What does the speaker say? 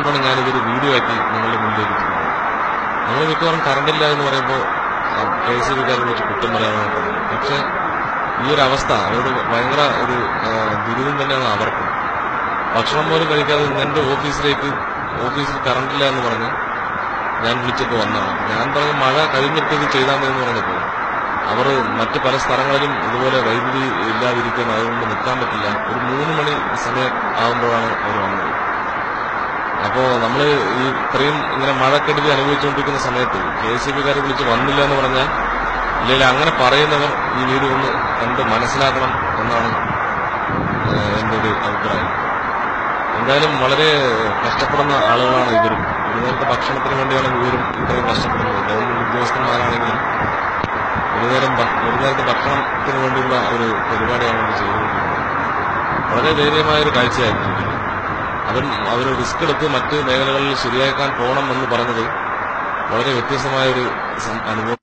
അതുകൊണ്ടാണ് ഞാനിതൊരു വീഡിയോ ആക്കി നിങ്ങളുടെ മുന്നിലേക്ക് എത്തുന്നത്. നമ്മൾ മിക്കവാറും കറണ്ടില്ല എന്ന് പറയുമ്പോൾ KSEBക്കാരെ വിളിച്ച് കുറ്റം പറയാനാണ് പറയുന്നത്. പക്ഷെ ഈ ഒരു അവസ്ഥ അവരോട് ഭയങ്കര ഒരു ദുരിതം തന്നെയാണ് അവർക്കും. ഭക്ഷണം പോലും കഴിക്കാതെ എന്റെ ഓഫീസിൽ കറണ്ടില്ല എന്ന് പറഞ്ഞ് ഞാൻ വിളിച്ചപ്പോൾ വന്നതാണ്. ഞാൻ പറഞ്ഞ മഴ കഴിഞ്ഞിട്ട് ഇത് ചെയ്താൽ മതി എന്ന് പറഞ്ഞപ്പോൾ അവർ മറ്റ് പല സ്ഥലങ്ങളിലും ഇതുപോലെ വൈദ്യുതി ഇല്ലാതിരിക്കാൻ അതുകൊണ്ട് നിൽക്കാൻ പറ്റില്ല. ഒരു 3 മണി സമയം ആകുമ്പോഴാണ് അവർ വന്നത്. അപ്പോൾ നമ്മൾ ഈ ഇത്രയും ഇങ്ങനെ മഴക്കെടുതി അനുഭവിച്ചുകൊണ്ടിരിക്കുന്ന സമയത്ത് KSEBക്കാരെ വിളിച്ച് വന്നില്ല എന്ന് പറഞ്ഞാൽ ഇല്ലെങ്കിൽ അങ്ങനെ പറയുന്നവർ ഈ വീഡിയോ ഒന്ന് കണ്ട് മനസ്സിലാക്കണം എന്നാണ് എൻ്റെ ഒരു അഭിപ്രായം. എന്തായാലും വളരെ കഷ്ടപ്പെടുന്ന ആളുകളാണ് ഇവരും. ഒരു നേരത്തെ ഭക്ഷണത്തിന് വേണ്ടിയാണ് ഇവരും ഇത്രയും കഷ്ടപ്പെടുന്നത്. ഗവൺമെന്റ് ഉദ്യോഗസ്ഥന്മാരാണെങ്കിലും ഒരു നേരത്തെ ഭക്ഷണത്തിന് വേണ്ടിയുള്ള ഒരു പരിപാടിയാണ് അവർ ചെയ്തുകൊണ്ടിരിക്കുന്നത്. വളരെ ദയനീയമായ ഒരു കാഴ്ചയായിരുന്നു. അവർ റിസ്ക് എടുത്ത് മറ്റ് മേഖലകളിൽ ശരിയാക്കാൻ പോകണം എന്ന് പറഞ്ഞത് വളരെ വ്യത്യസ്തമായ ഒരു അനുഭവം.